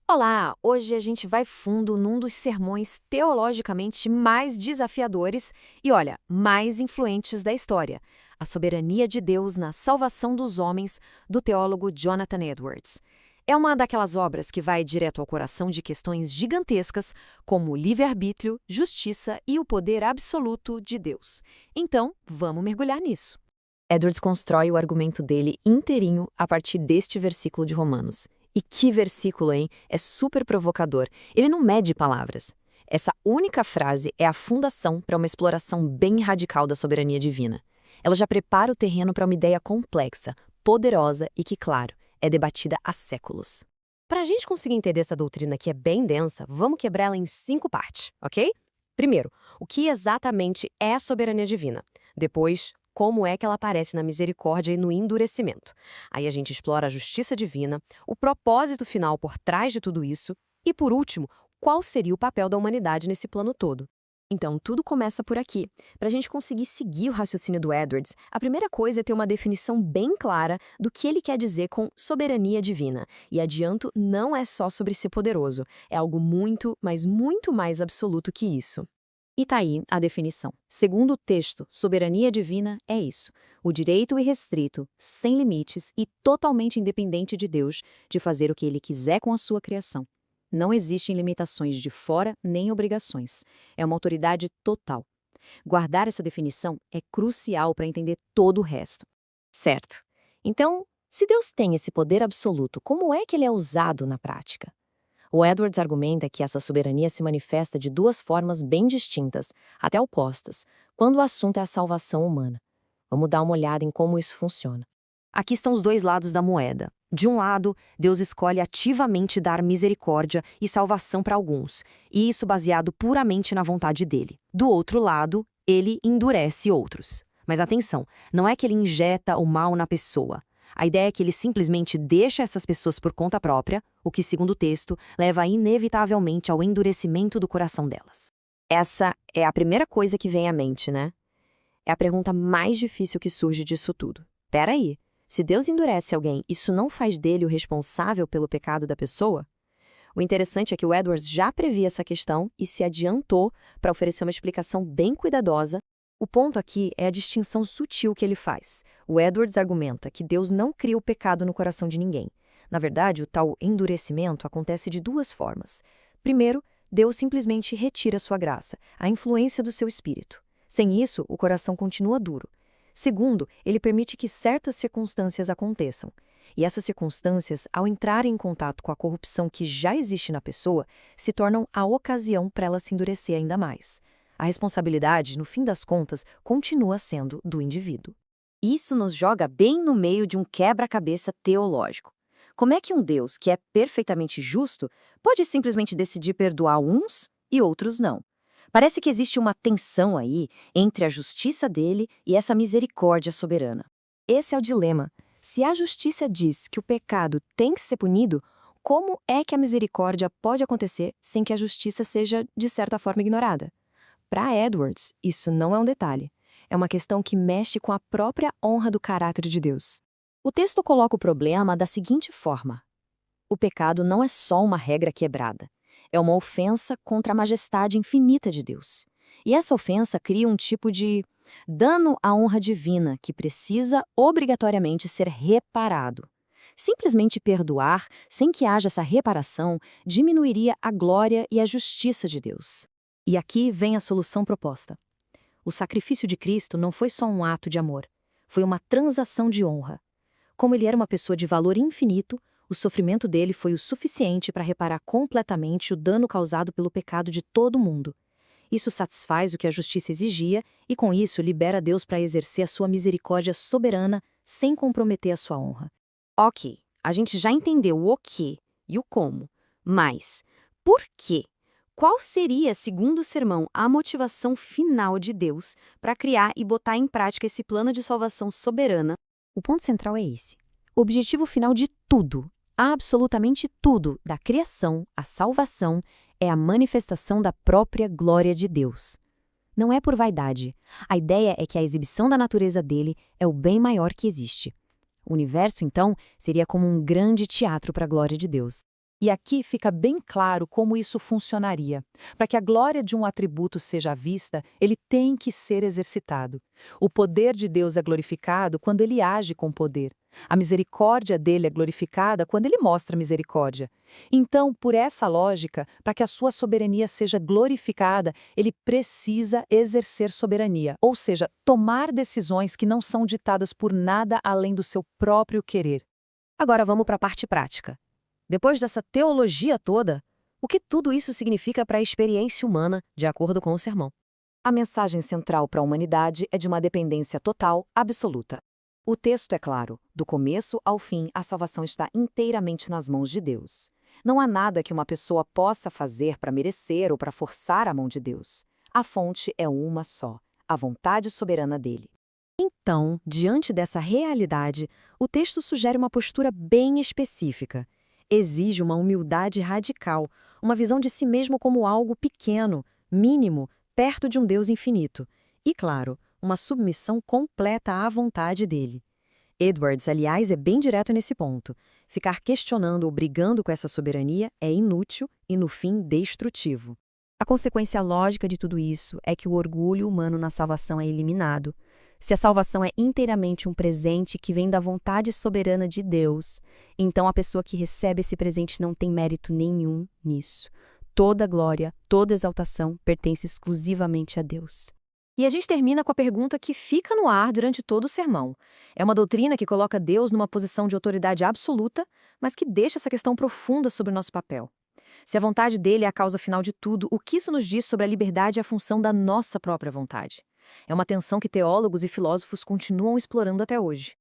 Olá! Hoje a gente vai fundo num dos sermões teologicamente mais desafiadores e, olha, mais influentes da história, A Soberania de Deus na Salvação dos Homens, do teólogo Jonathan Edwards. É uma daquelas obras que vai direto ao coração de questões gigantescas, como o livre-arbítrio, justiça e o poder absoluto de Deus. Então, vamos mergulhar nisso. Edwards constrói o argumento dele inteirinho a partir deste versículo de Romanos. E que versículo, hein? É super provocador. Ele não mede palavras. Essa única frase é a fundação para uma exploração bem radical da soberania divina. Ela já prepara o terreno para uma ideia complexa, poderosa e que, claro, é debatida há séculos. Para a gente conseguir entender essa doutrina que é bem densa, vamos quebrar ela em 5 partes, ok? Primeiro, o que exatamente é a soberania divina? Depois, como é que ela aparece na misericórdia e no endurecimento. Aí a gente explora a justiça divina, o propósito final por trás de tudo isso e, por último, qual seria o papel da humanidade nesse plano todo. Então, tudo começa por aqui. Para a gente conseguir seguir o raciocínio do Edwards, a primeira coisa é ter uma definição bem clara do que ele quer dizer com soberania divina. E adianto, não é só sobre ser poderoso, é algo muito, mas muito mais absoluto que isso. E tá aí a definição. Segundo o texto, soberania divina é isso: o direito irrestrito, sem limites e totalmente independente de Deus de fazer o que ele quiser com a sua criação. Não existem limitações de fora nem obrigações. É uma autoridade total. Guardar essa definição é crucial para entender todo o resto. Certo. Então, se Deus tem esse poder absoluto, como é que ele é usado na prática? O Edwards argumenta que essa soberania se manifesta de duas formas bem distintas, até opostas, quando o assunto é a salvação humana. Vamos dar uma olhada em como isso funciona. Aqui estão os dois lados da moeda. De um lado, Deus escolhe ativamente dar misericórdia e salvação para alguns, e isso baseado puramente na vontade dele. Do outro lado, ele endurece outros. Mas atenção, não é que ele injeta o mal na pessoa. A ideia é que ele simplesmente deixa essas pessoas por conta própria, o que, segundo o texto, leva inevitavelmente ao endurecimento do coração delas. Essa é a primeira coisa que vem à mente, né? É a pergunta mais difícil que surge disso tudo. Peraí, se Deus endurece alguém, isso não faz dele o responsável pelo pecado da pessoa? O interessante é que o Edwards já previa essa questão e se adiantou para oferecer uma explicação bem cuidadosa. O ponto aqui é a distinção sutil que ele faz. O Edwards argumenta que Deus não cria o pecado no coração de ninguém. Na verdade, o tal endurecimento acontece de duas formas. Primeiro, Deus simplesmente retira sua graça, a influência do seu espírito. Sem isso, o coração continua duro. Segundo, ele permite que certas circunstâncias aconteçam. E essas circunstâncias, ao entrarem em contato com a corrupção que já existe na pessoa, se tornam a ocasião para ela se endurecer ainda mais. A responsabilidade, no fim das contas, continua sendo do indivíduo. Isso nos joga bem no meio de um quebra-cabeça teológico. Como é que um Deus, que é perfeitamente justo, pode simplesmente decidir perdoar uns e outros não? Parece que existe uma tensão aí entre a justiça dele e essa misericórdia soberana. Esse é o dilema. Se a justiça diz que o pecado tem que ser punido, como é que a misericórdia pode acontecer sem que a justiça seja, de certa forma, ignorada? Para Edwards, isso não é um detalhe. É uma questão que mexe com a própria honra do caráter de Deus. O texto coloca o problema da seguinte forma: o pecado não é só uma regra quebrada. É uma ofensa contra a majestade infinita de Deus. E essa ofensa cria um tipo de dano à honra divina que precisa obrigatoriamente ser reparado. Simplesmente perdoar, sem que haja essa reparação, diminuiria a glória e a justiça de Deus. E aqui vem a solução proposta. O sacrifício de Cristo não foi só um ato de amor, foi uma transação de honra. Como ele era uma pessoa de valor infinito, o sofrimento dele foi o suficiente para reparar completamente o dano causado pelo pecado de todo mundo. Isso satisfaz o que a justiça exigia e, com isso, libera Deus para exercer a sua misericórdia soberana sem comprometer a sua honra. Ok, a gente já entendeu o que e o como, mas por quê? Qual seria, segundo o sermão, a motivação final de Deus para criar e botar em prática esse plano de salvação soberana? O ponto central é esse. O objetivo final de tudo, absolutamente tudo, da criação à salvação, é a manifestação da própria glória de Deus. Não é por vaidade. A ideia é que a exibição da natureza dele é o bem maior que existe. O universo, então, seria como um grande teatro para a glória de Deus. E aqui fica bem claro como isso funcionaria. Para que a glória de um atributo seja vista, ele tem que ser exercitado. O poder de Deus é glorificado quando ele age com poder. A misericórdia dele é glorificada quando ele mostra misericórdia. Então, por essa lógica, para que a sua soberania seja glorificada, ele precisa exercer soberania, ou seja, tomar decisões que não são ditadas por nada além do seu próprio querer. Agora vamos para a parte prática. Depois dessa teologia toda, o que tudo isso significa para a experiência humana, de acordo com o sermão? A mensagem central para a humanidade é de uma dependência total, absoluta. O texto é claro: do começo ao fim, a salvação está inteiramente nas mãos de Deus. Não há nada que uma pessoa possa fazer para merecer ou para forçar a mão de Deus. A fonte é uma só: a vontade soberana dele. Então, diante dessa realidade, o texto sugere uma postura bem específica. Exige uma humildade radical, uma visão de si mesmo como algo pequeno, mínimo, perto de um Deus infinito. E, claro, uma submissão completa à vontade dele. Edwards, aliás, é bem direto nesse ponto. Ficar questionando ou brigando com essa soberania é inútil e, no fim, destrutivo. A consequência lógica de tudo isso é que o orgulho humano na salvação é eliminado. Se a salvação é inteiramente um presente que vem da vontade soberana de Deus, então a pessoa que recebe esse presente não tem mérito nenhum nisso. Toda glória, toda exaltação pertence exclusivamente a Deus. E a gente termina com a pergunta que fica no ar durante todo o sermão. É uma doutrina que coloca Deus numa posição de autoridade absoluta, mas que deixa essa questão profunda sobre o nosso papel. Se a vontade dele é a causa final de tudo, o que isso nos diz sobre a liberdade e a função da nossa própria vontade? É uma tensão que teólogos e filósofos continuam explorando até hoje.